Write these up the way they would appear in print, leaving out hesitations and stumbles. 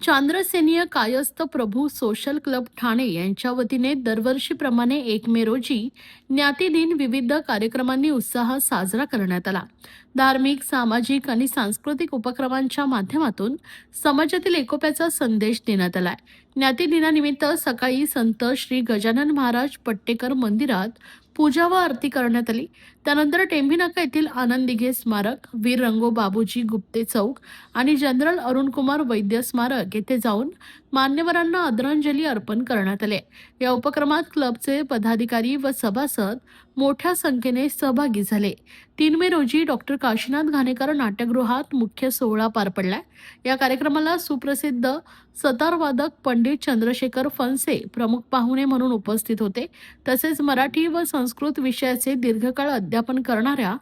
चांद्रसेनीय कायस्थ प्रभू social club Thane यांच्या वतीने दरवर्षीप्रमाणे 1 मे रोजी ज्ञाती दिन विविध कार्यक्रमांनी उत्साहात साजरा करण्यात आला। धार्मिक, सामाजिक आणि सांस्कृतिक उपक्रमांच्या माध्यमातून समाजातील एकोप्याचा संदेश देण्यात आलाय। ज्ञाती दिनानिमित्त सकाळी संत श्री गजानन महाराज पट्टेकर मंदिरात पूजा व आरती करण्यात आली। त्यानंतर टेंभीनाका येथील आनंद दिघे स्मारक, वीर रंगो बाबूजी गुप्ते चौक आणि जनरल अरुण कुमार वैद्य स्मारक येथे जाऊन मान्यवरांना आदरांजली अर्पण करण्यात आले। या उपक्रमात क्लबचे पदाधिकारी व सभासद मोठ्या संख्येने सहभागी झाले। 3 मे रोजी डॉक्टर काशीनाथ घाणेकर नाट्यगृहात मुख्य सोहळा पार पडला। या कार्यक्रमाला सुप्रसिद्ध सतारवादक पंडित चंद्रशेखर फणसे प्रमुख पाहुणे म्हणून उपस्थित होते। तसेच मराठी व संस्कृत विषयाचे दीर्घकाळ अध्यापन करणाऱ्या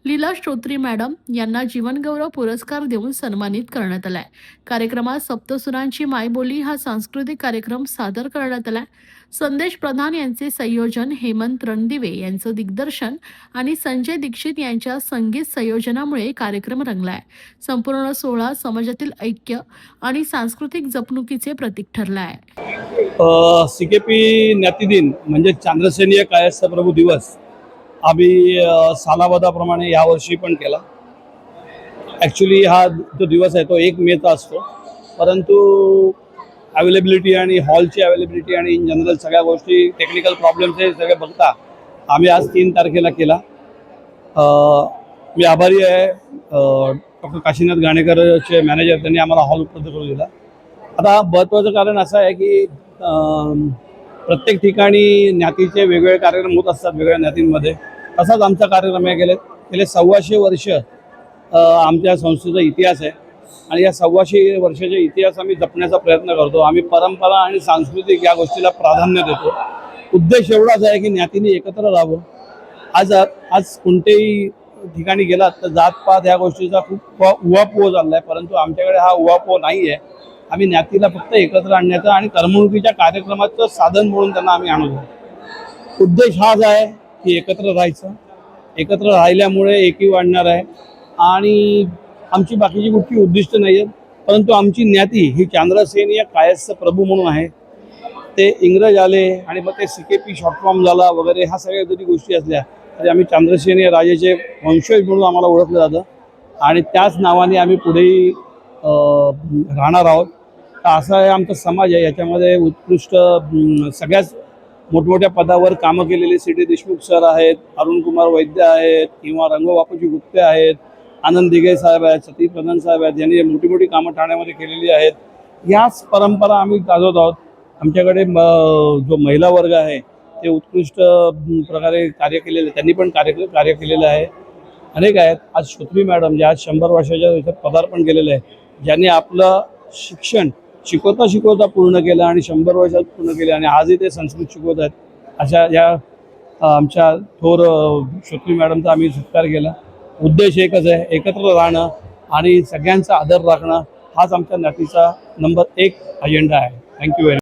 लीला श्रोत्री मॅडम यांना जीवनगौरव पुरस्कार देऊन सन्मानित करण्यात आलाय। कार्यक्रमात सप्तसुरांची मायबोली हा सांस्कृतिक कार्यक्रम सादर करण्यात आला। संदेश प्रधान यांचे संयोजन, हेमंत रणदिवे यांचं दिग्दर्शन आणि संजय दीक्षित यांच्या संगीत संयोजनामुळे कार्यक्रम रंगलाय। संपूर्ण सोहळा समाजातील ऐक्य आणि सांस्कृतिक जपणुकीचे प्रतीक ठरला आहे। सीकेपी ज्ञाती दिन म्हणजे चांद्रसेनीय कायस्थ प्रभू दिवस आम्ही सालाबादाप्रमाणे यावर्षी पण केला। ॲक्च्युली हा जो दिवस आहे तो 1 मेचा असतो, परंतु अवेलेबिलिटी आणि हॉलची अवेलेबिलिटी आणि इन जनरल सगळ्या गोष्टी टेक्निकल प्रॉब्लेम्स हे सगळे बघता आम्ही आज 3 तारखेला केला। मी आभारी आहे डॉक्टर काशीनाथ घाणेकरचे मॅनेजर, त्यांनी आम्हाला हॉल उपलब्ध करून दिला। आता महत्त्वाचं कारण असं आहे की प्रत्येक ठिकाणी ज्ञातीचे वेगवेगळे कार्यक्रम होत असतात वेगळ्या ज्ञातींमध्ये। तसाच आमचा कार्यक्रम आहे। गेले 125 वर्ष आमच्या संस्थेचा इतिहास आहे आणि या 125 वर्षाचे इतिहास आम्ही जपण्याचा प्रयत्न करतो। आम्ही परंपरा आणि सांस्कृतिक या गोष्टीला प्राधान्य देतो। उद्देश एवढाच आहे की ज्ञातींनी एकत्र राहावं। आज कोणत्याही ठिकाणी गेलात तर जातपात या गोष्टीचा खूप उहापोह चालला आहे, परंतु आमच्याकडे हा उहापोह नाही आहे। आम्ही ज्ञातीला फक्त एकत्र आणण्याचा आणि करमणुकीच्या कार्यक्रमाचं साधन म्हणून त्यांना आम्ही आणतो। उद्देश हाच आहे की एकत्र राहायचं। एकत्र राहिल्यामुळे एकी वाढणार आहे आणि आमची बाकीची कुठली उद्दिष्ट नाही आहेत, परंतु आमची ज्ञाती ही चांद्रसेनीय कायस्थ प्रभू म्हणून आहे। ते इंग्रज आले आणि मग ते सीकेपी शॉर्ट फॉर्म झाला वगैरे, ह्या सगळ्या जरी गोष्टी असल्या तरी आम्ही चांद्रसेनीय राजाचे वंशज म्हणून आम्हाला ओळखलं जातं आणि त्याच नावाने आम्ही पुढेही राहणार आहोत। तर असा आहे आमचा समाज आहे। याच्यामध्ये उत्कृष्ट सगळ्याच मोठमोठ्या पदावर कामं केलेले सी.टी. देशमुख सर आहेत, अरुण कुमार वैद्य आहेत किंवा रंगो बापूजी गुप्ते आहेत, आनंद दिघे साहेब आहेत, सती प्रधान साहेब आहेत, यांनी मोठी मोठी कामं ठाण्यामध्ये केलेली आहेत। याच परंपरा आम्ही गाजवत आहोत। आमच्याकडे जो महिला वर्ग आहे ते उत्कृष्ट प्रकारे कार्य केलेले, त्यांनी पण कार्य केलेलं आहे। अनेक आहेत। आज श्रोत्री मॅडम ज्या आज 100 वर्षाच्या याच्यात पदार्पण केलेलं आहे, ज्यांनी आपलं शिक्षण शिकवता पूर्ण केलं आणि 100 वर्षात पूर्ण केले आणि आजही ते संस्कृत शिकवत आहेत। अशा या आमच्या थोर श्रोत्री मॅडमचा आम्ही सत्कार केला। उद्देश एकच आहे, एकत्र राहणं आणि सगळ्यांचा आदर राखणं हाच आमच्या ज्ञातीचा नंबर 1 अजेंडा आहे। Thank you very much.